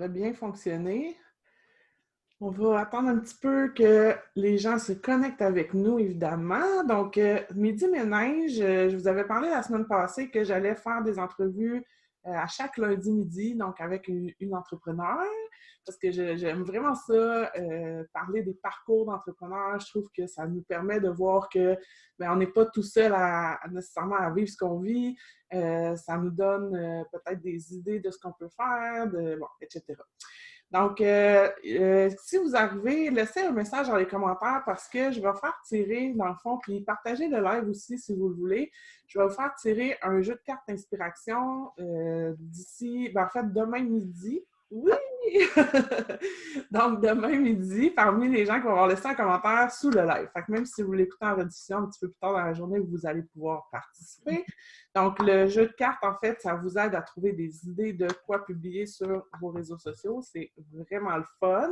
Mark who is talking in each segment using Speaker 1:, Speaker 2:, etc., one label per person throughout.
Speaker 1: devrait bien fonctionner. On va attendre un petit peu que les gens se connectent avec nous, évidemment. Donc, Midi Ménage, je vous avais parlé la semaine passée que j'allais faire des entrevues à chaque lundi midi, donc avec une entrepreneur, parce que j'aime vraiment ça, parler des parcours d'entrepreneurs. Je trouve que ça nous permet de voir que on n'est pas tout seul nécessairement à vivre ce qu'on vit. Ça nous donne peut-être des idées de ce qu'on peut faire, etc. Donc, si vous arrivez, laissez un message dans les commentaires parce que je vais faire tirer, dans le fond, puis partagez le live aussi si vous le voulez. Je vais vous faire tirer un jeu de cartes d'inspiration d'ici, en fait, demain midi. Oui! Donc, demain midi, parmi les gens qui vont avoir laissé un commentaire sous le live. Fait que même si vous l'écoutez en rediffusion un petit peu plus tard dans la journée, vous allez pouvoir participer. Donc, le jeu de cartes, en fait, ça vous aide à trouver des idées de quoi publier sur vos réseaux sociaux. C'est vraiment le fun.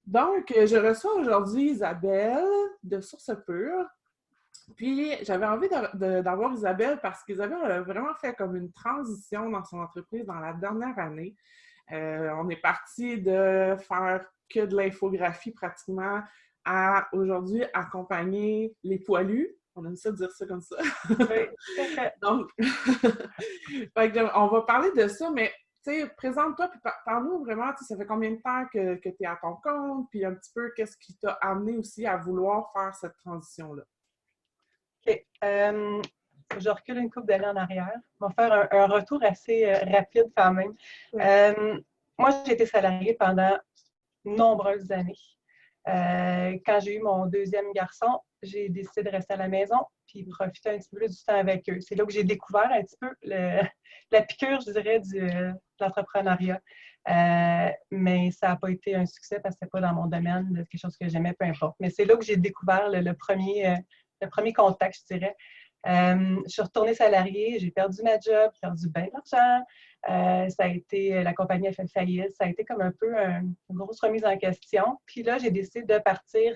Speaker 1: Donc, je reçois aujourd'hui Isabelle de Source Pure. Puis, j'avais envie d'avoir Isabelle parce qu'Isabelle a vraiment fait comme une transition dans son entreprise dans la dernière année. On est parti de faire que de l'infographie pratiquement à aujourd'hui accompagner les poilus. On aime ça dire ça comme ça.
Speaker 2: Oui, tout à fait.
Speaker 1: Donc, on va parler de ça, mais présente-toi puis parle-nous vraiment, ça fait combien de temps que tu es à ton compte, puis un petit peu qu'est-ce qui t'a amené aussi à vouloir faire cette transition-là.
Speaker 2: OK. Je recule une couple d'années en arrière. On va faire un retour assez rapide quand même.
Speaker 1: Ouais.
Speaker 2: Moi, j'ai été salariée pendant nombreuses années. Quand j'ai eu mon deuxième garçon, j'ai décidé de rester à la maison puis profiter un petit peu plus du temps avec eux. C'est là que j'ai découvert un petit peu la piqûre, je dirais, de l'entrepreneuriat. Mais ça n'a pas été un succès parce que ce n'était pas dans mon domaine, quelque chose que j'aimais, peu importe. Mais c'est là que j'ai découvert le premier contact, je dirais. Je suis retournée salariée, j'ai perdu ma job, perdu bien de l'argent. La compagnie a fait faillite. Ça a été comme un peu une grosse remise en question. Puis là, j'ai décidé de partir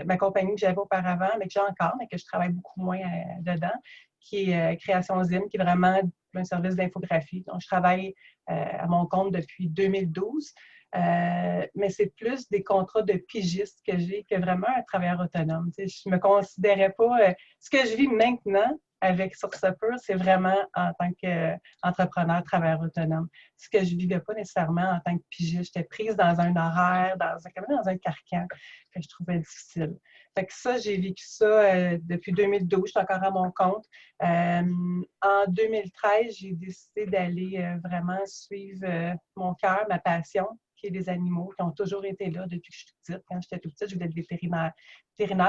Speaker 2: ma compagnie que j'avais auparavant, mais que j'ai encore, mais que je travaille beaucoup moins dedans, qui est Création Zine, qui est vraiment un service d'infographie. Donc, je travaille à mon compte depuis 2012. Mais c'est plus des contrats de pigiste que j'ai que vraiment un travailleur autonome. Tu sais, je ne me considérais pas... ce que je vis maintenant avec Source Pure, c'est vraiment en tant qu'entrepreneur, travailleur autonome. Ce que je ne vivais pas nécessairement en tant que pigiste. J'étais prise dans un horaire, quand même dans un carcan que je trouvais difficile. Fait que ça, j'ai vécu ça depuis 2012. Je suis encore à mon compte. En 2013, j'ai décidé d'aller vraiment suivre mon cœur, ma passion, qui est les animaux, qui ont toujours été là depuis que je suis toute petite. Quand j'étais toute petite, je voulais être vétérinaire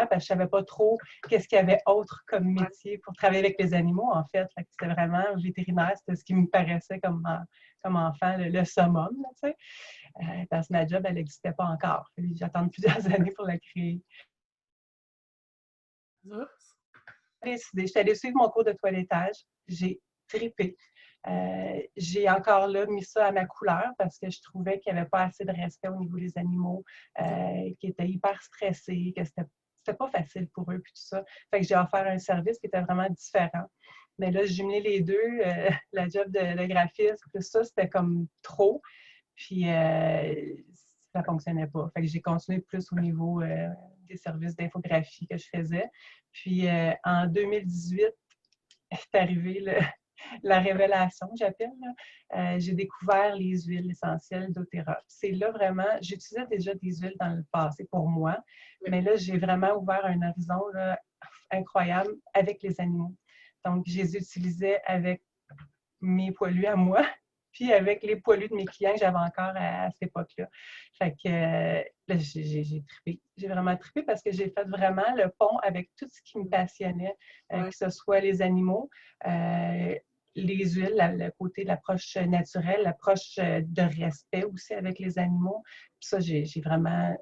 Speaker 2: parce que je ne savais pas trop qu'est-ce qu'il y avait autre comme métier pour travailler avec les animaux, en fait. C'était vraiment vétérinaire, c'était ce qui me paraissait comme enfant, le summum, tu sais. Parce que ma job, elle n'existait pas encore. J'attends plusieurs années pour la créer. Je suis allée suivre mon cours de toilettage. J'ai trippé. J'ai encore là mis ça à ma couleur parce que je trouvais qu'il n'y avait pas assez de respect au niveau des animaux, qui étaient hyper stressés, que c'était pas facile pour eux, puis tout ça. Fait que j'ai offert un service qui était vraiment différent. Mais là, jumeler les deux, la job de graphiste, tout ça, c'était comme trop. Puis ça ne fonctionnait pas. Fait que j'ai continué plus au niveau des services d'infographie que je faisais. Puis en 2018, est arrivé la révélation, j'appelle. J'ai découvert les huiles essentielles d'Otera. C'est là vraiment, j'utilisais déjà des huiles dans le passé pour moi, mais là, j'ai vraiment ouvert un horizon là, incroyable avec les animaux. Donc, je les utilisais avec mes poilus à moi, puis avec les poilus de mes clients que j'avais encore à cette époque-là. Fait que là, j'ai trippé. J'ai vraiment trippé parce que j'ai fait vraiment le pont avec tout ce qui me passionnait, que ce soit les animaux, les huiles, le côté de l'approche naturelle, l'approche de respect aussi avec les animaux. Puis ça, j'ai vraiment...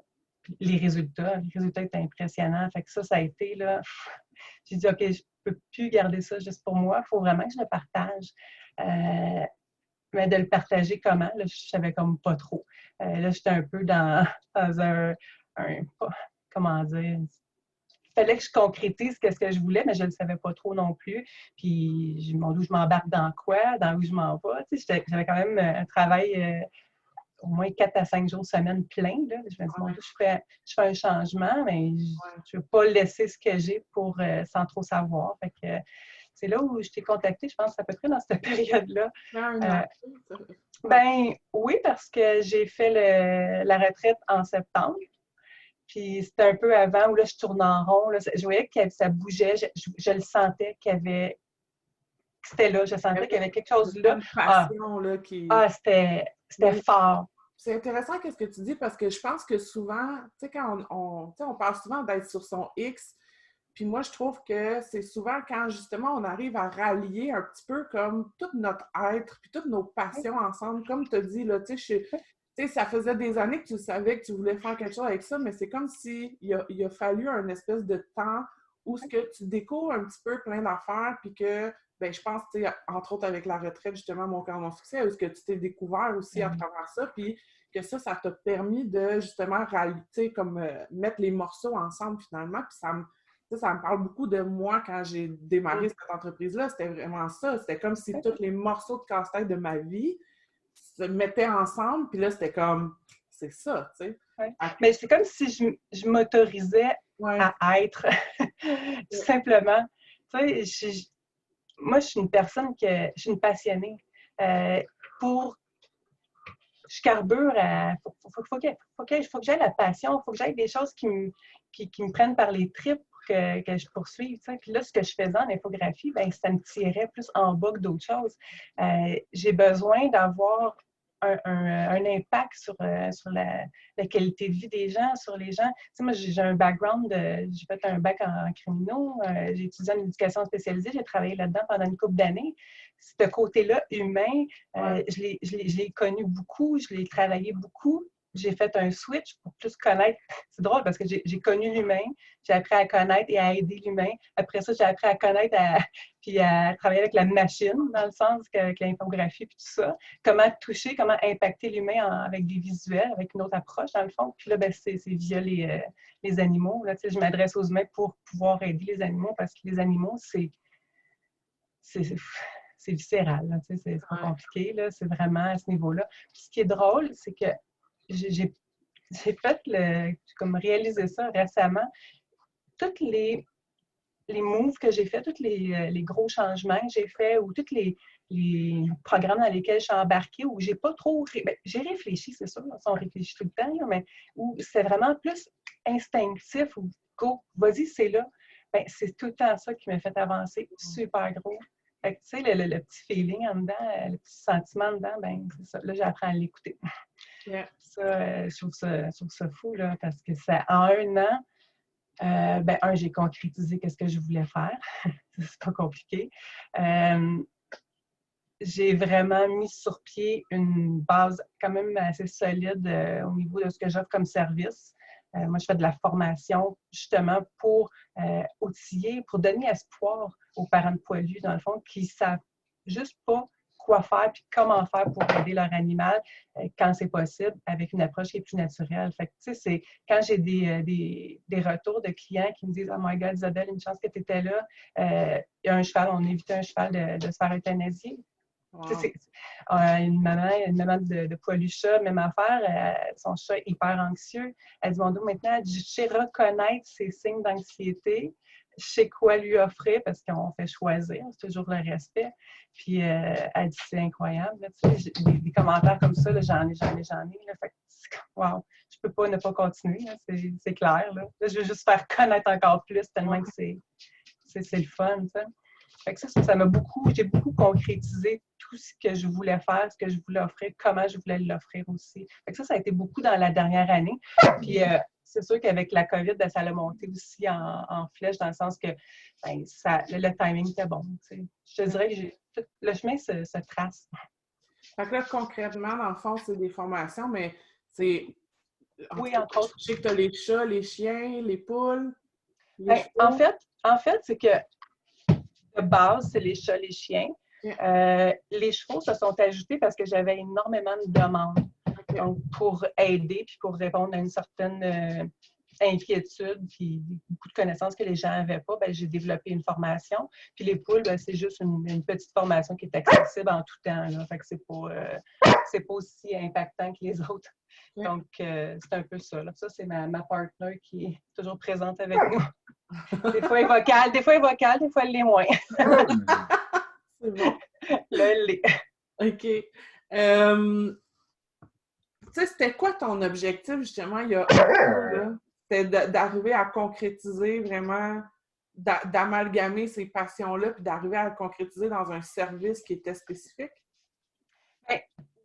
Speaker 2: Les résultats étaient impressionnants. Fait que ça a été là... J'ai dit, OK, je ne peux plus garder ça juste pour moi. Il faut vraiment que je le partage. Mais de le partager comment? Là, je ne savais comme pas trop. Là, j'étais un peu dans un comment dire? Il fallait que je concrétise ce que je voulais, mais je ne le savais pas trop non plus. Puis, je me demandais où je m'embarque dans quoi, dans où je m'en vais. Tu sais, j'avais quand même un travail au moins 4 à 5 jours semaine plein. Là. Je me dis, bon, je fais un changement, mais je ne veux pas laisser ce que j'ai pour sans trop savoir. Fait que, c'est là où je t'ai contactée, je pense, à peu près dans cette période-là. Ben oui, parce que j'ai fait la retraite en septembre. Puis c'était un peu avant où là, je tournais en rond. Là, je voyais que ça bougeait. Je le sentais qu'il y avait. Que c'était là. Je sentais qu'il y avait quelque chose là.
Speaker 1: Une passion là, qui.
Speaker 2: C'était fort.
Speaker 1: C'est intéressant ce que tu dis parce que je pense que souvent, tu sais, quand on parle souvent d'être sur son X, puis moi, je trouve que c'est souvent quand justement on arrive à rallier un petit peu comme tout notre être, puis toutes nos passions ensemble. Comme tu as dit, là, tu sais, ça faisait des années que tu savais que tu voulais faire quelque chose avec ça, mais c'est comme s'il a fallu un espèce de temps où ce que tu découvres un petit peu plein d'affaires, puis que, ben je pense, tu sais, entre autres avec la retraite, justement, mon cœur, mon succès, où ce que tu t'es découvert aussi à travers ça, puis que ça t'a permis de, justement, rallier, comme mettre les morceaux ensemble, finalement, puis ça me parle beaucoup de moi quand j'ai démarré cette entreprise-là. C'était vraiment ça. C'était comme si tous les morceaux de casse-tête de ma vie se mettaient ensemble. Puis là, c'était comme, c'est ça, tu sais.
Speaker 2: Ouais. Mais c'est comme si je m'autorisais à être, tout simplement. Tu sais, moi, je suis une personne je suis une passionnée. Je carbure à. Faut que j'aie la passion, il faut que j'aie des choses qui me prennent par les tripes pour que je poursuive. Tu sais. Puis là, ce que je faisais en infographie, ben, ça me tirait plus en bas que d'autres choses. J'ai besoin d'avoir un impact sur la qualité de vie des gens, sur les gens. Tu sais, moi, j'ai un background, j'ai fait un bac en criminaux, j'ai étudié en éducation spécialisée, j'ai travaillé là-dedans pendant une couple d'années. Ce côté-là humain, je l'ai connu beaucoup, je l'ai travaillé beaucoup. J'ai fait un switch pour plus connaître. C'est drôle parce que j'ai connu l'humain, j'ai appris à connaître et à aider l'humain. Après ça, j'ai appris à connaître puis à travailler avec la machine, dans le sens avec l'infographie puis tout ça. Comment toucher, comment impacter l'humain avec des visuels, avec une autre approche, dans le fond. Puis là, ben, c'est via les animaux. Là, je m'adresse aux humains pour pouvoir aider les animaux parce que les animaux, c'est viscéral, là, c'est pas compliqué, là, c'est vraiment à ce niveau-là. Puis ce qui est drôle, c'est que j'ai comme réalisé ça récemment. Tous les moves que j'ai fait, tous les gros changements que j'ai fait ou tous les programmes dans lesquels je suis embarquée où j'ai pas trop... j'ai réfléchi, c'est sûr, on réfléchit tout le temps, là, mais où c'est vraiment plus instinctif ou go, vas-y, c'est là. Ben, c'est tout le temps ça qui m'a fait avancer super gros. Fait que, tu sais, le petit feeling en dedans, le petit sentiment en dedans, ben, c'est ça. Là, j'apprends à l'écouter.
Speaker 1: Yeah.
Speaker 2: Ça, je trouve ça fou, là, parce que en un an, j'ai concrétisé ce que je voulais faire. C'est pas compliqué. J'ai vraiment mis sur pied une base quand même assez solide au niveau de ce que j'offre comme service. Moi, je fais de la formation justement pour outiller, pour donner espoir aux parents de poilus, dans le fond, qui ne savent juste pas quoi faire puis comment faire pour aider leur animal quand c'est possible, avec une approche qui est plus naturelle. Fait que, tu sais, c'est quand j'ai des retours de clients qui me disent « Oh my God, Isabelle, une chance que tu étais là. Il y a un cheval, on a évité un cheval de se faire euthanasier. » Wow. Une maman de poilu chat, même affaire, son chat est hyper anxieux. Elle dit, mon dos, maintenant, je sais reconnaître ses signes d'anxiété, je sais quoi lui offrir parce qu'on fait choisir, c'est toujours le respect. Puis elle dit, c'est incroyable. Là, tu sais, des commentaires comme ça, là, j'en ai. Là, fait que, wow, je peux pas ne pas continuer, là, c'est clair. Là. Là, je veux juste faire connaître encore plus tellement que c'est le fun. Tu sais. Fait que ça m'a j'ai beaucoup concrétisé tout ce que je voulais faire, ce que je voulais offrir, comment je voulais l'offrir aussi. Fait que ça a été beaucoup dans la dernière année. Puis c'est sûr qu'avec la COVID, ben, ça a monté aussi en flèche, dans le sens que ben, le timing était bon. Tu sais. Je te dirais que le chemin se trace.
Speaker 1: Fait que là, concrètement, dans le fond, c'est des formations, mais c'est...
Speaker 2: Oui, entre autres.
Speaker 1: Je sais que tu as les chats, les chiens, les poules,
Speaker 2: en fait, c'est que de base, c'est les chats, les chiens. Yeah. Les chevaux se sont ajoutés parce que j'avais énormément de demandes. Okay. Donc, pour aider puis pour répondre à une certaine inquiétudes, puis beaucoup de connaissances que les gens n'avaient pas, ben, j'ai développé une formation. Puis les poules, ben, c'est juste une petite formation qui est accessible en tout temps. Là. Fait que c'est pas aussi impactant que les autres.
Speaker 1: Ouais.
Speaker 2: Donc, c'est un peu ça. Là. Ça, c'est ma partenaire qui est toujours présente avec nous. Des fois, elle est vocale, des fois, elle l'est moins.
Speaker 1: C'est bon.
Speaker 2: Là, elle l'est.
Speaker 1: OK. Tu sais, c'était quoi ton objectif, justement, il y a un peu, là? C'était d'arriver à concrétiser vraiment, d'amalgamer ces passions-là, puis d'arriver à le concrétiser dans un service qui était spécifique?
Speaker 2: Ben,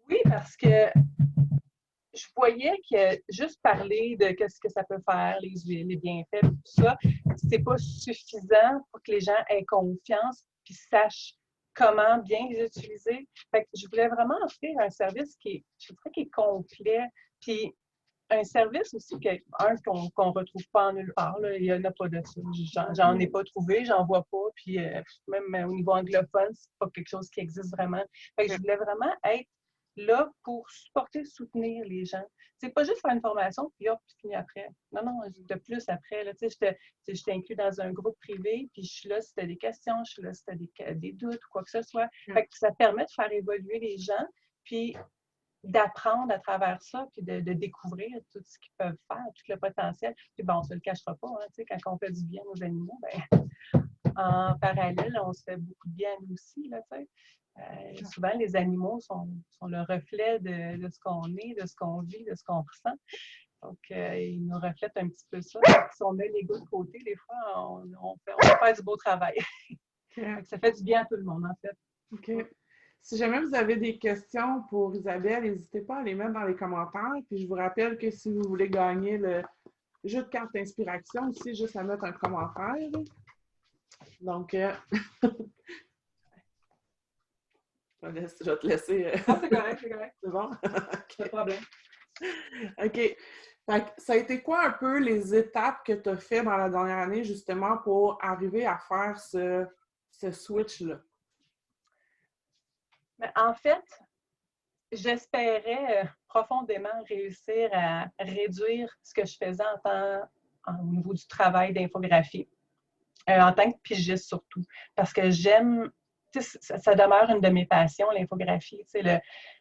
Speaker 2: oui, parce que je voyais que juste parler de ce que ça peut faire, les huiles, les bienfaits, tout ça, c'est pas suffisant pour que les gens aient confiance puis sachent comment bien les utiliser. Fait que je voulais vraiment offrir un service qui est complet, puis un service aussi qu'on retrouve pas en nulle part. Là. Il n'y en a pas de ça. J'en ai pas trouvé, j'en vois pas. Puis même au niveau anglophone, c'est pas quelque chose qui existe vraiment. Fait que je voulais vraiment être là pour supporter, soutenir les gens. C'est pas juste faire une formation, puis hop, puis fini après. Non, non, de plus après. Là, je t'ai inclus dans un groupe privé, puis je suis là si tu as des questions, je suis là si tu as des doutes ou quoi que ce soit. Fait que ça permet de faire évoluer les gens, puis d'apprendre à travers ça, puis de découvrir tout ce qu'ils peuvent faire, tout le potentiel. Puis bon, on ne se le cachera pas, hein, quand on fait du bien aux animaux, ben, en parallèle, on se fait beaucoup de bien à nous aussi. Là, souvent, les animaux sont le reflet de ce qu'on est, de ce qu'on vit, de ce qu'on ressent. Donc, ils nous reflètent un petit peu ça. Si on met l'ego de côté, des fois, on peut faire du beau travail.
Speaker 1: Okay.
Speaker 2: Ça fait du bien à tout le monde, en fait.
Speaker 1: OK. Si jamais vous avez des questions pour Isabelle, n'hésitez pas à les mettre dans les commentaires. Puis je vous rappelle que si vous voulez gagner le jeu de cartes d'inspiration, aussi, juste à mettre un commentaire. Donc, je vais te laisser.
Speaker 2: Ah, c'est correct, c'est correct.
Speaker 1: C'est bon?
Speaker 2: Pas de problème.
Speaker 1: OK. Fait que ça a été quoi un peu les étapes que tu as fait dans la dernière année, justement, pour arriver à faire ce switch-là?
Speaker 2: Mais en fait, j'espérais profondément réussir à réduire ce que je faisais au niveau du travail d'infographie, en tant que pigiste surtout, parce que j'aime, ça demeure une de mes passions, l'infographie,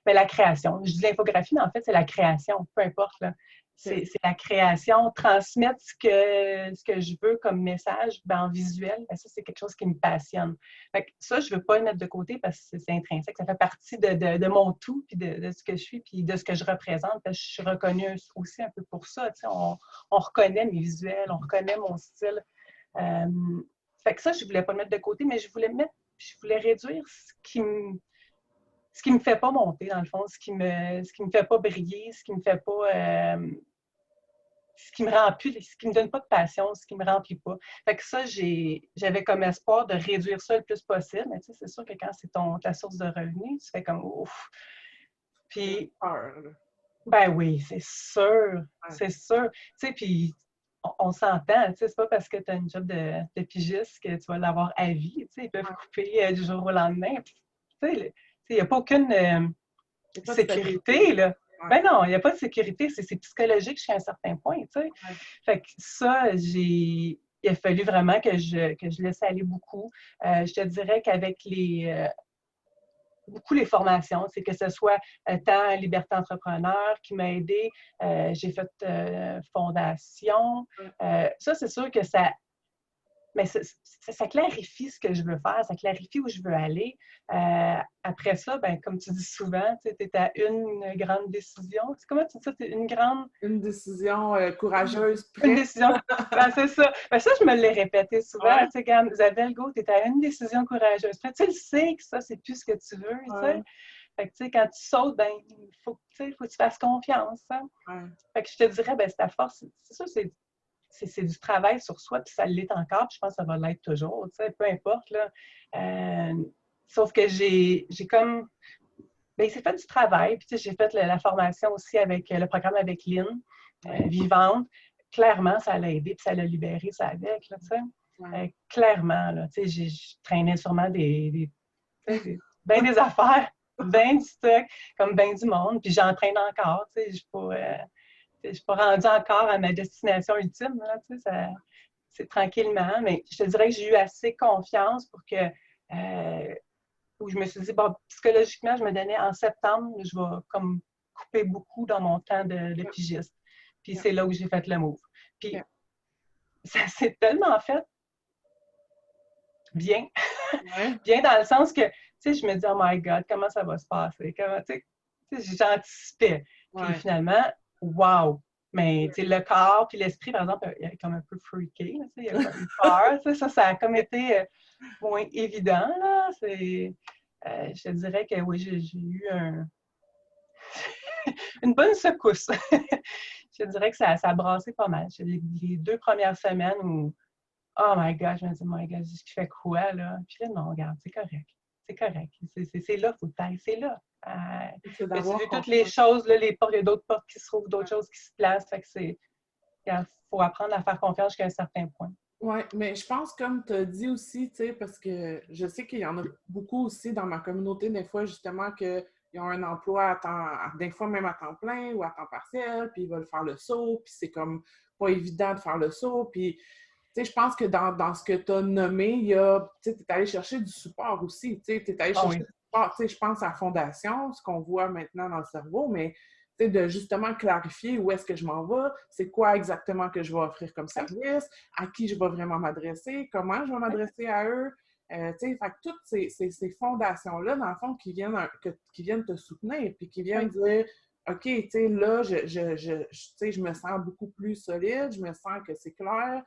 Speaker 2: la création. Je dis l'infographie, mais en fait, c'est la création, peu importe. Là. C'est la création, transmettre ce que je veux comme message en visuel, ça, c'est quelque chose qui me passionne. Fait que ça, je ne veux pas le mettre de côté parce que c'est intrinsèque. Ça fait partie de mon tout, puis de ce que je suis, puis de ce que je représente. Je suis reconnue aussi un peu pour ça. On reconnaît mes visuels, on reconnaît mon style. Fait que ça, je ne voulais pas le mettre de côté, mais je voulais réduire ce qui me fait pas monter, dans le fond, ce qui me fait pas briller, ce qui me fait pas... ce qui me rend plus, ce qui me donne pas de passion, ce qui me remplit pas. Fait que ça, j'avais comme espoir de réduire ça le plus possible, mais tu sais, c'est sûr que quand c'est ta source de revenus, tu fais comme ouf. Puis, ben oui, c'est sûr, c'est sûr. Tu sais, puis on s'entend, tu sais, c'est pas parce que tu as une job de pigiste que tu vas l'avoir à vie, tu sais, ils peuvent couper du jour au lendemain. Tu sais, il n'y a pas aucune sécurité, là. Ben non, il n'y a pas de sécurité, c'est psychologique jusqu'à un certain point, tu sais. Fait que ça, il a fallu vraiment que je laisse aller beaucoup. Je te dirais qu'avec beaucoup les formations, c'est que ce soit tant Liberté Entrepreneur qui m'a aidé, j'ai fait fondation. Ça, c'est sûr que mais ça clarifie ce que je veux faire, ça clarifie où je veux aller. Après ça, ben, comme tu dis souvent, tu es à une grande décision. Comment tu dis ça? Une grande...
Speaker 1: Une décision courageuse.
Speaker 2: Une décision. Ben, c'est ça. Ben, ça, je me l'ai répété souvent. Tu sais, regarde, Isabelle Gault, tu es à une décision courageuse. Tu le sais que ça, c'est plus ce que tu veux. Ouais. Fait que, tu sais, quand tu sautes, ben, il faut que tu fasses confiance. Hein? Ouais. Fait que je te dirais, ben, c'est ta force. C'est ça, c'est du travail sur soi, puis ça l'est encore, puis je pense que ça va l'être toujours, tu sais, peu importe, là. Sauf que j'ai comme... Bien, c'est fait du travail, puis tu sais, j'ai fait la formation aussi avec le programme avec Lynn, Vivante. Clairement, ça l'a aidé, puis ça l'a libéré, ça avec, là, tu sais. Clairement, là, tu sais, je traînais sûrement des affaires, ben du stock, comme ben du monde, puis j'entraîne encore, tu sais, je suis pas rendue encore à ma destination ultime, là, tu sais, c'est tranquillement, mais je te dirais que j'ai eu assez confiance pour que, où je me suis dit, bon, psychologiquement, je me donnais en septembre, je vais comme couper beaucoup dans mon temps de pigiste. Puis c'est là où j'ai fait le move. Puis ça s'est tellement fait bien.
Speaker 1: Ouais.
Speaker 2: Bien dans le sens que, tu sais, je me dis, oh my God, comment ça va se passer? Comment, tu sais, j'anticipais. Puis finalement, wow! Mais tu sais, le corps puis l'esprit, par exemple, il est comme un peu freaké, tu sais, il a comme eu peur. Tu sais, ça a comme été moins évident, là. Je te dirais que oui, j'ai eu une bonne secousse. Je te dirais que ça a brassé pas mal. Les 2 premières semaines où, oh my God, je me dis, oh my God, je fais quoi, là? Puis là, non, regarde, c'est correct. C'est correct. C'est là, il faut que tu ailles, c'est là.
Speaker 1: C'est
Speaker 2: Tu
Speaker 1: d'avoir
Speaker 2: vu toutes les choses, là, les portes, il y a d'autres portes qui se trouvent, d'autres choses qui se placent. Fait que il faut apprendre à faire confiance jusqu'à un certain point.
Speaker 1: Oui, mais je pense, comme tu as dit aussi, tu sais, parce que je sais qu'il y en a beaucoup aussi dans ma communauté, des fois, justement, qu'ils ont un emploi à temps, des fois même à temps plein ou à temps partiel, puis ils veulent faire le saut, puis c'est comme pas évident de faire le saut, puis, tu sais, je pense que dans ce que tu as nommé, il y a, tu sais, tu es allé chercher du support aussi, tu sais, tu es allé chercher du support, tu sais, je pense à la fondation, ce qu'on voit maintenant dans le cerveau, mais de justement clarifier où est-ce que je m'en vais, c'est quoi exactement que je vais offrir comme service, à qui je vais vraiment m'adresser, comment je vais m'adresser à eux. Fait que toutes ces fondations-là, dans le fond, qui viennent te soutenir, puis qui viennent dire, OK, tu sais, là, je me sens beaucoup plus solide, je me sens que c'est clair.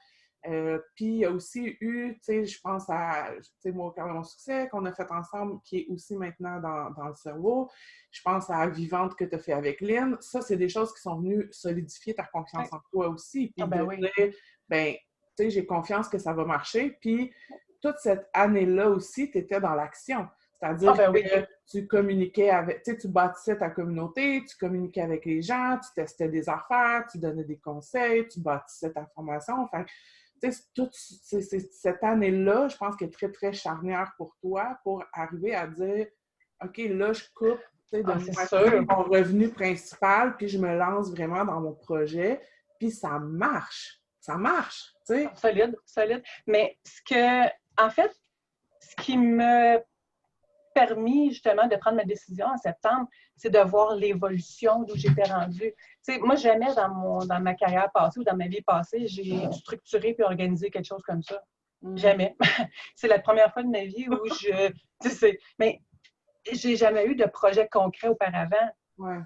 Speaker 1: Puis il y a aussi eu, tu sais, je pense à, tu sais, moi, au cœur de mon succès, qu'on a fait ensemble, qui est aussi maintenant dans le cerveau. Je pense à Vivante que tu as fait avec Lynn. Ça, c'est des choses qui sont venues solidifier ta confiance en toi aussi. Puis dire, ben, tu sais, j'ai confiance que ça va marcher. Puis toute cette année-là aussi, tu étais dans l'action. C'est-à-dire que tu communiquais avec, tu sais, tu bâtissais ta communauté, tu communiquais avec les gens, tu testais des affaires, tu donnais des conseils, tu bâtissais ta formation. Enfin, toute cette année-là, je pense qu'elle est très, très charnière pour toi pour arriver à dire, OK, là, je coupe de mon revenu principal, puis je me lance vraiment dans mon projet, puis ça marche. Ça marche, tu sais.
Speaker 2: Solide, solide. Mais en fait, ce qui me permis justement de prendre ma décision en septembre, c'est de voir l'évolution d'où j'étais rendue. T'sais, moi, jamais dans ma carrière passée ou dans ma vie passée, j'ai structuré puis organisé quelque chose comme ça. Jamais. C'est la première fois de ma vie où mais j'ai jamais eu de projet concret auparavant.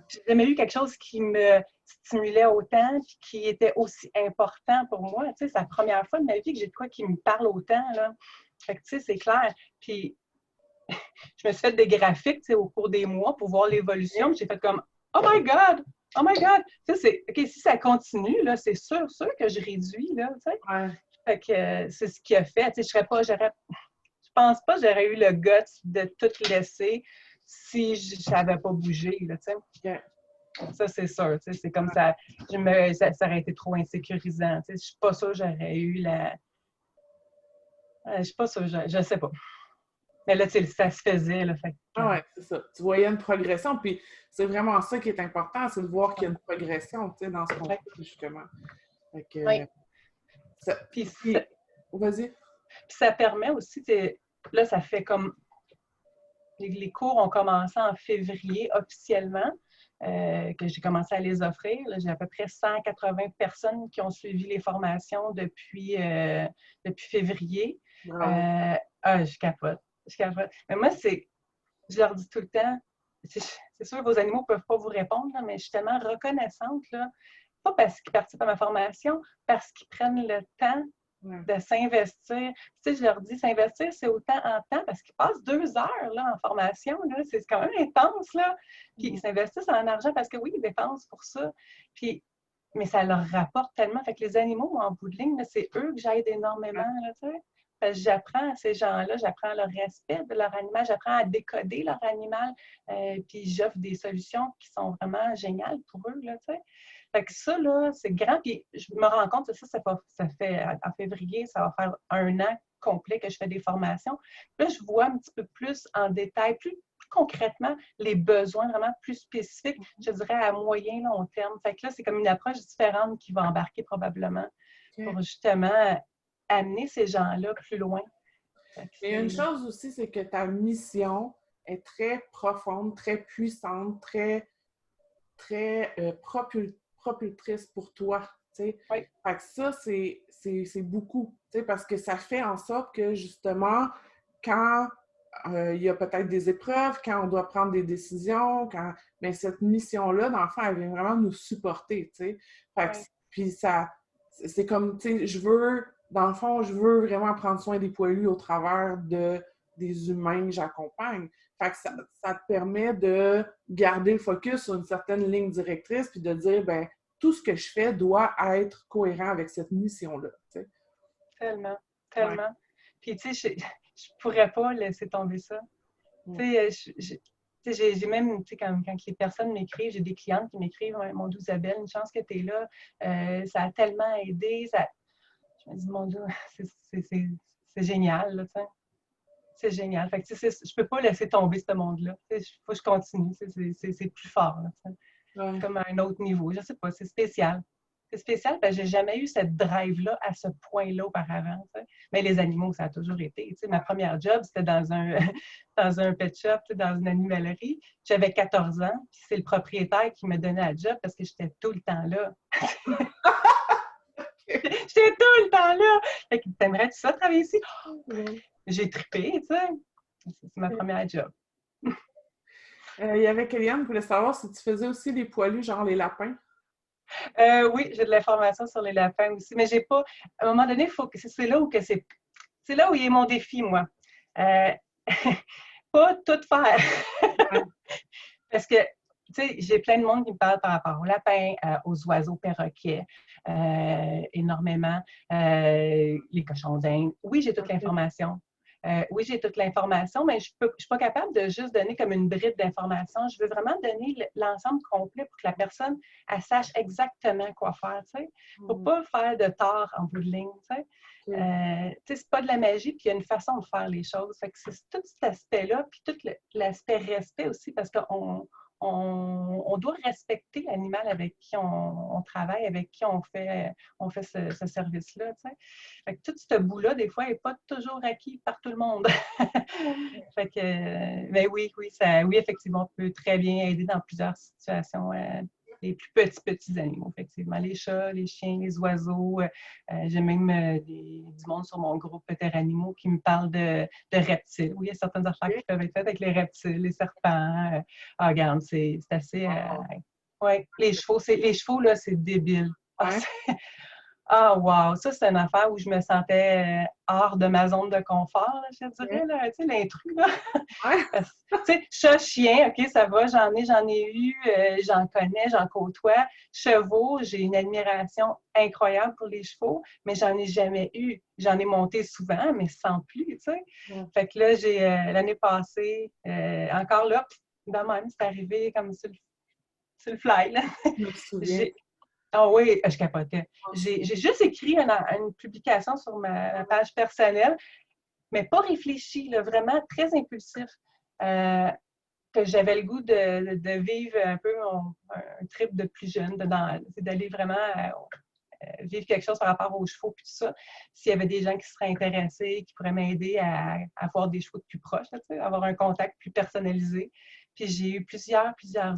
Speaker 2: J'ai jamais eu quelque chose qui me stimulait autant et qui était aussi important pour moi. C'est la première fois de ma vie que j'ai de quoi qui me parle autant, là. Fait que, c'est clair. Puis, je me suis fait des graphiques au cours des mois pour voir l'évolution. J'ai fait comme oh my God! Oh my God! OK, si ça continue, là, c'est sûr que je réduis. Là, fait que c'est ce qu'il a fait. Je pense pas que j'aurais eu le guts de tout laisser si je n'avais pas bougé. Là, ça, c'est sûr. C'est comme ça, ça aurait été trop insécurisant. Je ne suis pas sûre que j'aurais eu la. Je ne suis pas sûre, je ne sais pas. Mais là, ça se faisait. Là, fait.
Speaker 1: C'est ça. Tu voyais une progression, puis c'est vraiment ça qui est important, c'est de voir qu'il y a une progression dans ce qu'on fait, justement. Fait que, vas-y.
Speaker 2: Puis ça permet aussi, là, ça fait comme. Les cours ont commencé en février officiellement, que j'ai commencé à les offrir. J'ai à peu près 180 personnes qui ont suivi les formations depuis février. Je capote. Mais moi, je leur dis tout le temps, c'est sûr que vos animaux ne peuvent pas vous répondre, là, mais je suis tellement reconnaissante, là, pas parce qu'ils participent à ma formation, parce qu'ils prennent le temps de s'investir. Tu sais, je leur dis, s'investir, c'est autant en temps, parce qu'ils passent 2 heures là, en formation. Là, c'est quand même intense. Là. Puis ils s'investissent en argent parce que oui, ils dépensent pour ça. Puis, mais ça leur rapporte tellement. Fait que les animaux, en bout de ligne, là, c'est eux que j'aide énormément. Là, tu sais. Parce que j'apprends à ces gens-là, j'apprends leur respect de leur animal, j'apprends à décoder leur animal, puis j'offre des solutions qui sont vraiment géniales pour eux. Là, tu sais. Fait que ça, là, c'est grand. Puis je me rends compte que ça fait en février, ça va faire 1 an complet que je fais des formations. Là, je vois un petit peu plus en détail, plus concrètement les besoins vraiment plus spécifiques, je dirais à moyen long terme. Fait que là, c'est comme une approche différente qui va embarquer probablement pour justement amener ces gens-là plus loin.
Speaker 1: Mais une chose aussi, c'est que ta mission est très profonde, très puissante, très propultrice pour toi. T'sais.
Speaker 2: Oui.
Speaker 1: Fait que ça, c'est beaucoup. Parce que ça fait en sorte que justement, quand il y a peut-être des épreuves, quand on doit prendre des décisions, mais cette mission-là, dans le fond, elle vient vraiment nous supporter. Fait que, puis ça, c'est comme, dans le fond, je veux vraiment prendre soin des poilus au travers des humains que j'accompagne. Fait que ça te permet de garder le focus sur une certaine ligne directrice puis de dire, ben tout ce que je fais doit être cohérent avec cette mission-là. T'sais.
Speaker 2: Tellement.
Speaker 1: Ouais.
Speaker 2: Puis, tu sais, je pourrais pas laisser tomber ça. Tu sais, j'ai même, tu sais, quand les personnes m'écrivent, j'ai des clientes qui m'écrivent, mon Dieu, Isabelle, une chance que tu es là, ça a tellement aidé. Je me dis, mon Dieu, c'est génial, là, tu sais. C'est génial. Fait que, tu sais, je peux pas laisser tomber ce monde-là. Il faut que je continue. C'est plus fort, là, tu sais. C'est comme à un autre niveau. Je sais pas, c'est spécial. C'est spécial parce que j'ai jamais eu cette drive-là à ce point-là auparavant. Tu sais. Mais les animaux, ça a toujours été. Tu sais, ma première job, c'était dans un, dans un pet shop, tu sais, dans une animalerie. J'avais 14 ans, puis c'est le propriétaire qui me donnait la job parce que j'étais tout le temps là. J'étais tout le temps là. Fait que, t'aimerais-tu ça travailler ici? J'ai trippé, tu sais. C'est ma première job.
Speaker 1: Il y avait Kéliane qui voulait savoir si tu faisais aussi les poilus, genre les lapins.
Speaker 2: Oui, j'ai de l'information sur les lapins aussi, mais j'ai pas. À un moment donné, faut que c'est là où que c'est là où il est mon défi, moi. Pas tout faire. Parce que, tu sais, j'ai plein de monde qui me parle par rapport aux lapins, aux oiseaux perroquets, énormément, les cochons d'Inde. Oui, j'ai toute l'information. Oui, j'ai toute l'information, mais je ne suis pas capable de juste donner comme une bride d'information. Je veux vraiment donner l'ensemble complet pour que la personne elle sache exactement quoi faire. Il ne faut pas faire de tort en bout de ligne. C'est pas de la magie, puis il y a une façon de faire les choses. Fait que c'est tout cet aspect-là, puis tout l'aspect respect aussi, parce qu'on doit respecter l'animal avec qui on travaille, avec qui on fait ce service-là. Fait que tout ce bout-là, des fois, n'est pas toujours acquis par tout le monde. Fait que, mais oui, effectivement, on peut très bien aider dans plusieurs situations. Les plus petits animaux, effectivement. Les chats, les chiens, les oiseaux. J'ai même du monde sur mon groupe Terre Animaux qui me parle de reptiles. Oui, il y a certaines affaires qui peuvent être faites avec les reptiles, les serpents. Regarde, c'est assez... oui, les chevaux, là, c'est débile. Ah, wow! Ça, c'est une affaire où je me sentais hors de ma zone de confort, là, je dirais, là, tu sais, l'intrus, là. Tu sais, chat, chien, OK, ça va, j'en ai eu, j'en connais, j'en côtoie. Chevaux, j'ai une admiration incroyable pour les chevaux, mais j'en ai jamais eu. J'en ai monté souvent, mais sans plus, tu sais. Fait que là, j'ai, l'année passée, encore là, de même, c'est arrivé comme sur le fly, là.
Speaker 1: Je me souviens.
Speaker 2: Ah oui, je capotais. J'ai juste écrit une publication sur ma page personnelle, mais pas réfléchi, là, vraiment très impulsif. Que j'avais le goût de vivre un peu un trip de plus jeune, d'aller vraiment vivre quelque chose par rapport aux chevaux et tout ça. S'il y avait des gens qui seraient intéressés, qui pourraient m'aider à avoir des chevaux de plus proches, là, avoir un contact plus personnalisé. Puis j'ai eu plusieurs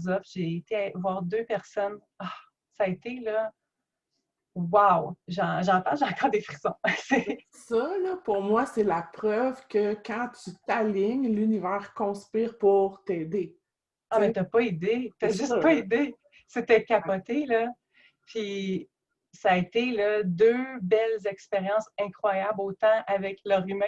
Speaker 2: offres. J'ai été voir 2 personnes. Ah, ça a été, là, wow! J'en parle, j'ai encore des frissons.
Speaker 1: Ça, là, pour moi, c'est la preuve que quand tu t'alignes, l'univers conspire pour t'aider.
Speaker 2: Ah, mais t'as pas idée. T'as juste pas idée. C'était capoté, là. Puis ça a été, là, 2 belles expériences incroyables, autant avec leur humain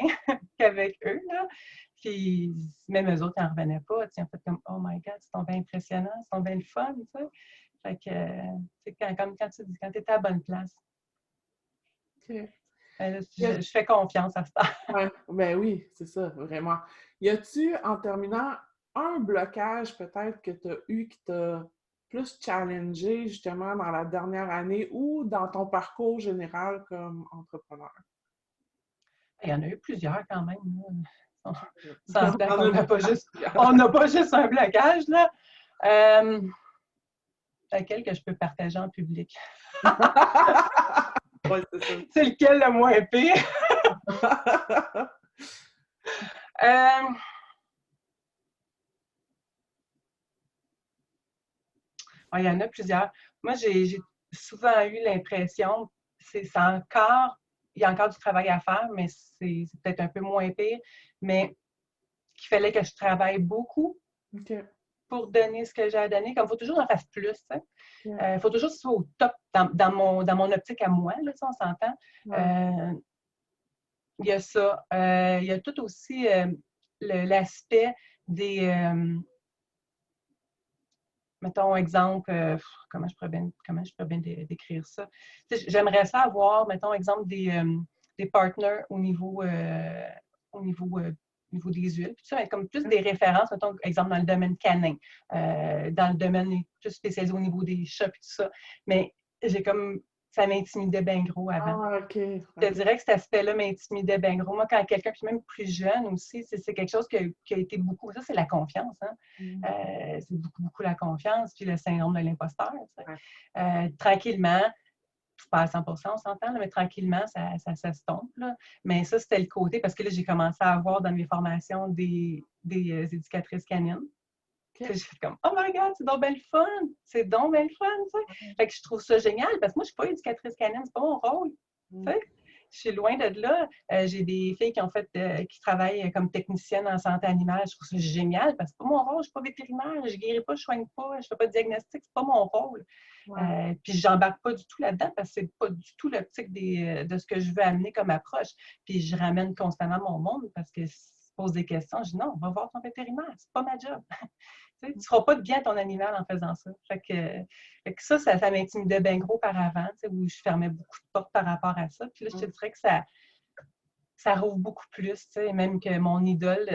Speaker 2: qu'avec eux, là. Puis même eux autres, ils n'en revenaient pas. Ils ont fait comme « Oh my God, c'est tombé impressionnant, c'est tombé le fun, tu sais. » Fait que, comme quand tu dis, quand tu étais à la bonne place.
Speaker 1: Okay.
Speaker 2: Je fais confiance à ça.
Speaker 1: Ben oui, c'est ça, vraiment. Y a-tu, en terminant, un blocage peut-être que tu as eu qui t'a plus challengé justement dans la dernière année ou dans ton parcours général comme entrepreneur?
Speaker 2: Il y en a eu plusieurs quand même. Sans plaque, on n'a pas juste un blocage, là. Lequel que je peux partager en public?
Speaker 1: Ouais, c'est ça.
Speaker 2: C'est lequel le moins pire? Il y en a plusieurs. Moi, j'ai souvent eu l'impression, il y a encore du travail à faire, mais c'est peut-être un peu moins pire, mais qu'il fallait que je travaille beaucoup pour donner ce que j'ai à donner. Comme il faut toujours en faire plus. Il faut toujours que ce soit au top dans mon optique à moi, là, on s'entend. Il y a ça. Il y a tout aussi l'aspect des... mettons, exemple, comment je pourrais bien décrire ça? J'aimerais ça avoir, mettons, exemple, des partners au niveau des huiles. Puis ça, comme plus des références, mettons, exemple, dans le domaine canin, dans le domaine plus spécialisé au niveau des chats et tout ça. Mais ça m'intimidait bien gros avant. Je te dirais que cet aspect-là m'intimidait bien gros. Moi, quand quelqu'un, puis même plus jeune aussi, c'est quelque chose qui a été beaucoup. Ça, c'est la confiance. C'est beaucoup, beaucoup la confiance, puis le syndrome de l'imposteur. Tranquillement, pas à 100%, on s'entend, mais tranquillement, ça s'estompe. Mais ça, c'était le côté, parce que là, j'ai commencé à avoir dans mes formations des éducatrices canines. J'ai fait comme, oh my God, c'est donc bien le fun! C'est donc bien le fun! Fait que je trouve ça génial, parce que moi, je ne suis pas éducatrice canine, c'est pas mon rôle. Je suis loin de là. J'ai des filles qui travaillent comme techniciennes en santé animale. Je trouve ça génial, parce que c'est pas mon rôle, je ne suis pas vétérinaire, je ne guéris pas, je ne soigne pas, je ne fais pas de diagnostic, c'est pas mon rôle. Puis je n'embarque pas du tout là-dedans, parce que c'est pas du tout l'optique de ce que je veux amener comme approche. Puis je ramène constamment mon monde, parce que pose des questions, je dis non, va voir ton vétérinaire, c'est pas ma job. Tu ne feras pas de bien à ton animal en faisant ça. Fait que ça m'intimidait bien gros par avant, où je fermais beaucoup de portes par rapport à ça. Puis là, je te dirais que ça rouvre beaucoup plus, même que mon idole,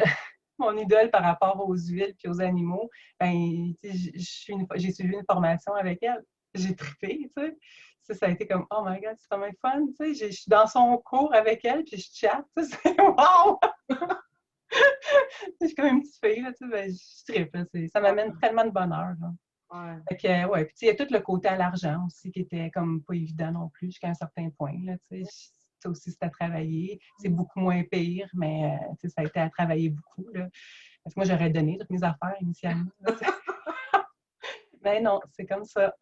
Speaker 2: mon idole par rapport aux huiles et aux animaux, ben, j'ai suivi une formation avec elle. J'ai trippé, tu sais. Ça a été comme, oh my God, c'est tellement fun, tu sais. Je suis dans son cours avec elle, puis je chatte, tu sais, c'est wow! Je suis comme une petite fille, là, tu sais, ben, je trippe, là, ça m'amène tellement de bonheur, là. Fait que, ouais, puis il y a tout le côté à l'argent aussi qui était comme pas évident non plus jusqu'à un certain point, là, tu sais. Ça aussi, c'est à travailler. C'est beaucoup moins pire, mais ça a été à travailler beaucoup, là. Parce que moi, j'aurais donné toutes mes affaires initialement. Mais non, c'est comme ça.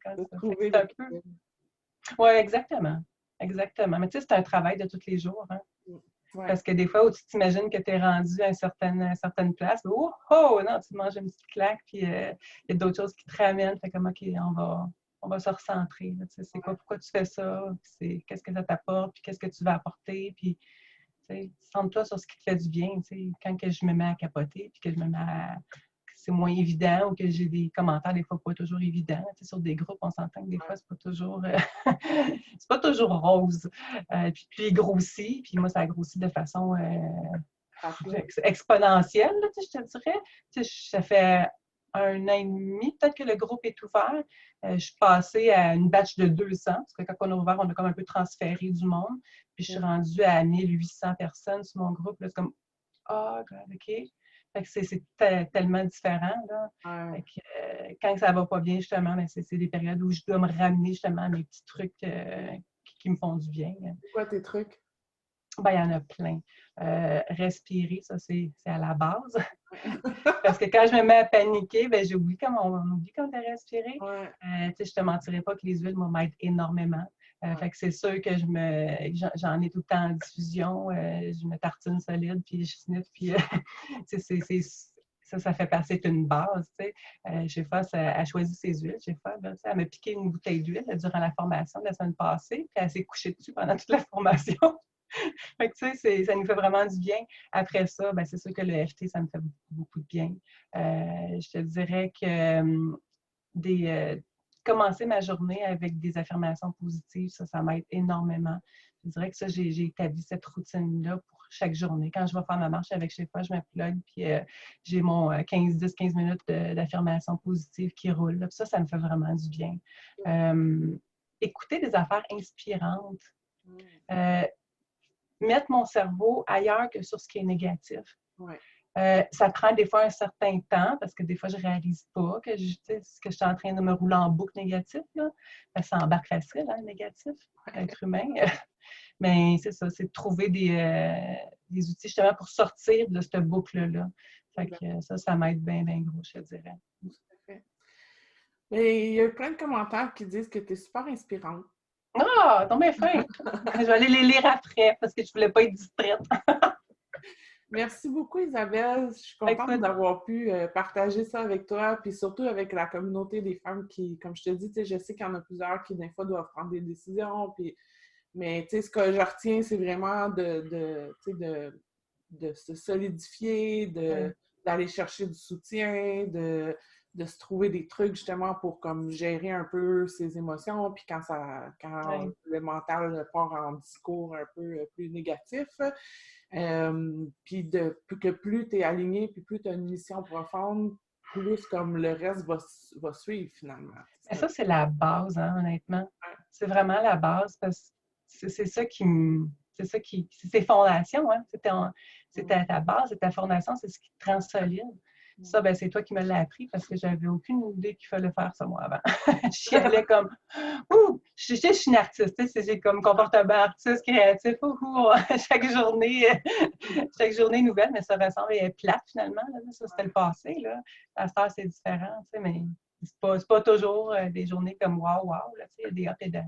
Speaker 2: C'est un peu... Oui, exactement. Exactement. Mais tu sais, c'est un travail de tous les jours. Hein? Parce que des fois, où tu t'imagines que tu es rendu à une certaine place, oh, non, tu manges une petite claque, puis il y a d'autres choses qui te ramènent. Fait comme, OK, on va se recentrer. Tu sais, c'est quoi, pourquoi tu fais ça? Qu'est-ce que ça t'apporte? Puis qu'est-ce que tu vas apporter? Puis, tu sais, centre-toi sur ce qui te fait du bien. Tu sais, quand que je me mets à capoter, puis que je me mets à... c'est moins évident ou que j'ai des commentaires des fois pas toujours évidents. Tu sais, sur des groupes, on s'entend que des fois, c'est pas toujours c'est pas toujours rose. Puis plus il grossit, puis moi, ça a grossi de façon exponentielle, là, tu sais, je te dirais. Tu sais, ça fait 1 an et demi, peut-être que le groupe est ouvert. Je suis passée à une batch de 200, parce que quand on a ouvert, on a comme un peu transféré du monde. Puis je suis rendue à 1800 personnes sur mon groupe. Là, c'est comme, OK. Fait que c'est tellement différent. Là. Fait que, quand ça va pas bien, justement, ben, c'est des périodes où je dois me ramener justement à mes petits trucs qui me font du bien.
Speaker 1: C'est quoi tes trucs?
Speaker 2: Ben, il y en a plein. Respirer, ça, c'est à la base. Parce que quand je me mets à paniquer, ben, on oublie comment respirer. Je te mentirais pas que les huiles m'aident énormément. Fait que c'est sûr que j'en ai tout le temps en diffusion. Je me tartine solide, puis je sniffe, puis ça fait passer une base. Chez Foss, elle choisit ses huiles. Chez Foss, elle m'a piqué une bouteille d'huile durant la formation de la semaine passée, puis elle s'est couchée dessus pendant toute la formation. Fait que, tu sais, ça nous fait vraiment du bien. Après ça, ben, c'est sûr que le FT, ça me fait beaucoup, beaucoup de bien. Je te dirais que commencer ma journée avec des affirmations positives, ça m'aide énormément. Je dirais que ça, j'ai établi cette routine-là pour chaque journée. Quand je vais faire ma marche avec chez moi, je me plug, puis j'ai mon 10-15 minutes d'affirmations positives qui roulent. Puis ça me fait vraiment du bien. Écouter des affaires inspirantes. mettre mon cerveau ailleurs que sur ce qui est négatif.
Speaker 1: Ouais.
Speaker 2: Ça prend des fois un certain temps parce que des fois, je ne réalise pas que je suis en train de me rouler en boucle négatif. Là. Ça embarque facile, hein, négatif, l'être humain. Mais c'est ça, c'est de trouver des outils justement pour sortir de cette boucle-là. Fait que ça m'aide bien, bien gros, je te dirais.
Speaker 1: Tout à fait. Mais il y a plein de commentaires qui disent que tu es super inspirante.
Speaker 2: Ah, ton bien fin! Je vais aller les lire après parce que je ne voulais pas être distraite.
Speaker 1: Merci beaucoup, Isabelle. Je suis contente d'avoir pu partager ça avec toi, puis surtout avec la communauté des femmes qui, comme je te dis, je sais qu'il y en a plusieurs qui, des fois, doivent prendre des décisions. Mais ce que je retiens, c'est vraiment de se solidifier, d'aller chercher du soutien, de se trouver des trucs justement pour comme gérer un peu ses émotions, puis quand le mental part en discours un peu plus négatif. Puis que plus tu es aligné, puis plus tu as une mission profonde, plus comme le reste va suivre finalement.
Speaker 2: Mais ça, c'est la base, hein, honnêtement. C'est vraiment la base parce que c'est ça qui me. C'est tes fondations, hein? C'est ta base, c'est ta fondation, c'est ce qui te rend solide. Ça, ben, c'est toi qui me l'as appris parce que j'avais aucune idée qu'il fallait faire ça, moi, avant. J'y allais comme, ouh, je suis une artiste, c'est comme comportement artiste, créatif, chaque journée nouvelle, mais ça ressemble à être plate, finalement, là. Ça, c'était le passé, là. À cette heure, c'est différent, mais c'est pas toujours des journées comme wow, là, il y a des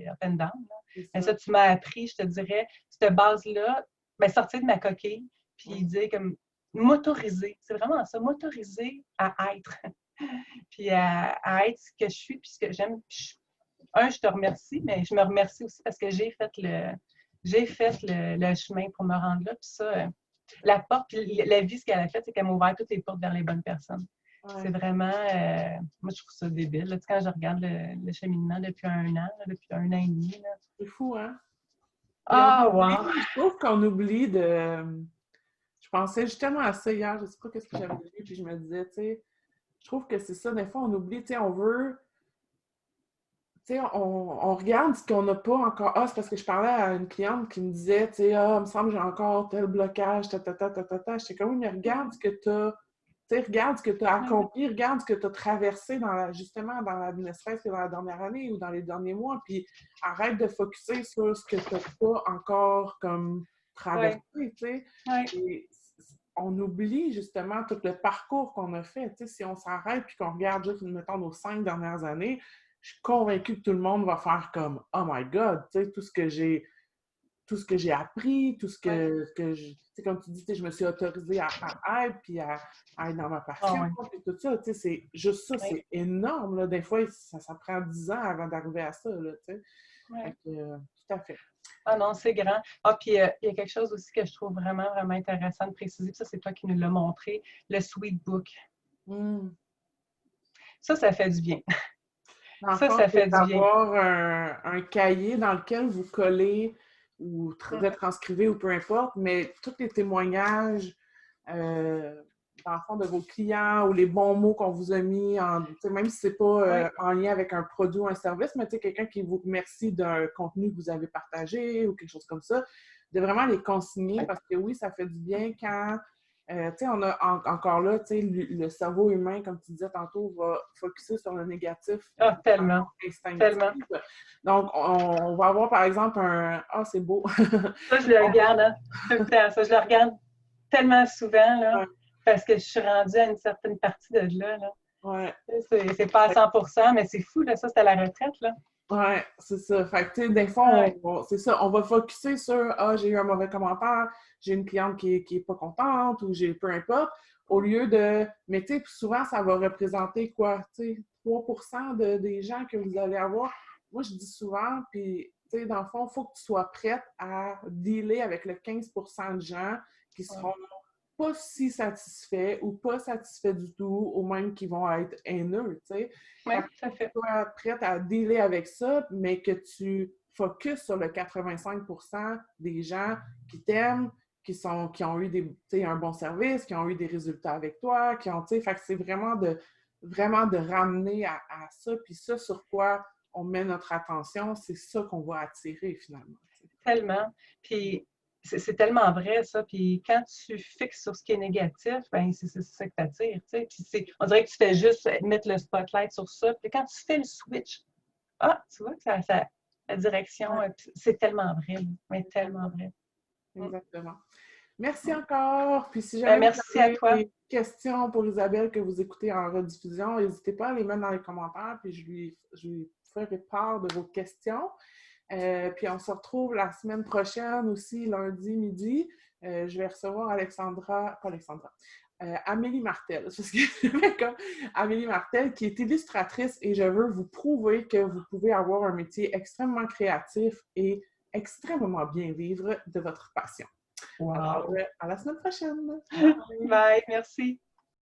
Speaker 2: up and down, là. Mais ça, tu m'as appris, je te dirais, cette base-là, ben, sortir de ma coquille, puis dire comme, m'autoriser. C'est vraiment ça, m'autoriser à être. Puis à être ce que je suis, puis ce que j'aime. Je te remercie, mais je me remercie aussi parce que j'ai fait le chemin pour me rendre là. Puis ça, la porte, puis la vie, ce qu'elle a fait, c'est qu'elle m'a ouvert toutes les portes vers les bonnes personnes. Ouais. C'est vraiment, moi, je trouve ça débile. Là, quand je regarde le cheminement depuis un an, depuis un an et demi.
Speaker 1: C'est fou, hein?
Speaker 2: Wow!
Speaker 1: Je trouve qu'on oublie de... Je pensais justement à ça hier, je sais pas qu'est-ce que j'avais lu, puis je me disais, tu sais, je trouve que c'est ça, des fois on oublie, tu sais, on veut, tu sais, on regarde ce qu'on n'a pas encore. Ah, c'est parce que je parlais à une cliente qui me disait, tu sais, ah, il me semble que j'ai encore tel blocage, J'étais comme, oui, mais regarde ce que tu as, tu sais, regarde ce que tu as accompli, regarde ce que tu as traversé justement dans la, ne serait-ce que dans la dernière année ou dans les derniers mois, puis arrête de focusser sur ce que tu n'as pas encore comme traversé, tu sais. Et on oublie justement tout le parcours qu'on a fait. Tu sais, si on s'arrête puis qu'on regarde juste, mettons, nos 5 dernières années, je suis convaincue que tout le monde va faire comme « Oh my God! » Tu sais, tout ce que j'ai appris, tout ce que je... Tu sais, comme tu dis, je me suis autorisée à être, puis à être dans ma passion, puis tout ça. Tu sais, c'est juste ça, c'est énorme, là. Des fois, ça prend 10 ans avant d'arriver à ça, là, tu sais. Fait que, tout à fait.
Speaker 2: Ah non, c'est grand. Ah, puis il y a quelque chose aussi que je trouve vraiment, vraiment intéressant de préciser. Ça, c'est toi qui nous l'as montré, le Sweet Book. Ça fait du bien.
Speaker 1: Ça fait du bien. D'avoir un cahier dans lequel vous collez ou transcrivez ou peu importe, mais tous les témoignages, dans le fond, de vos clients ou les bons mots qu'on vous a mis, même si ce n'est pas en lien avec un produit ou un service, mais quelqu'un qui vous remercie d'un contenu que vous avez partagé ou quelque chose comme ça, de vraiment les consigner parce que oui, ça fait du bien quand... on a encore là, le cerveau humain, comme tu disais tantôt, va focuser sur le négatif.
Speaker 2: Ah, tellement. Tellement.
Speaker 1: Donc, on va avoir, par exemple, un « Ah, c'est beau! »
Speaker 2: Ça, je le regarde, hein, tout le temps. Ça, je le regarde tellement souvent, là, parce que je suis rendue à une certaine partie de là.
Speaker 1: Ouais.
Speaker 2: C'est pas à 100%, mais c'est fou, là. Ça, c'est à la retraite, là.
Speaker 1: Ouais, c'est ça. Fait que, tu sais, des fois, c'est ça, on va focuser sur « Ah, j'ai eu un mauvais commentaire, j'ai une cliente qui est pas contente ou j'ai peu importe », au lieu de... Mais tu sais, souvent, ça va représenter quoi? Tu sais, 3% des gens que vous allez avoir. Moi, je dis souvent, puis, tu sais, dans le fond, il faut que tu sois prête à dealer avec le 15% de gens qui seront pas si satisfaits ou pas satisfaits du tout, ou même qui vont être haineux, tu sais.
Speaker 2: Oui, tout à fait.
Speaker 1: Que tu sois prête à dealer avec ça, mais que tu focuses sur le 85% des gens qui t'aiment, qui ont eu un bon service, qui ont eu des résultats avec toi, fait que c'est vraiment de ramener à ça, puis ça sur quoi on met notre attention, c'est ça qu'on va attirer finalement.
Speaker 2: Tellement. Puis c'est tellement vrai, ça. Puis quand tu fixes sur ce qui est négatif, ben c'est ça que t'attires, tu sais. Puis on dirait que tu fais juste mettre le spotlight sur ça. Puis quand tu fais le switch, tu vois que la direction,
Speaker 1: Ouais,
Speaker 2: c'est tellement vrai, là. Mais tellement vrai. Mm.
Speaker 1: exactement. Merci encore. Puis si
Speaker 2: Ben,
Speaker 1: jamais vous
Speaker 2: merci à
Speaker 1: avez
Speaker 2: toi.
Speaker 1: des questions pour Isabelle que vous écoutez en rediffusion, n'hésitez pas à les mettre dans les commentaires, puis je lui ferai part de vos questions. Puis on se retrouve la semaine prochaine aussi, lundi midi. Je vais recevoir Amélie Martel. Parce que comme Amélie Martel, qui est illustratrice, et je veux vous prouver que vous pouvez avoir un métier extrêmement créatif et extrêmement bien vivre de votre passion. Alors,
Speaker 2: Wow.
Speaker 1: à la semaine prochaine. Bye!
Speaker 2: Bye, merci.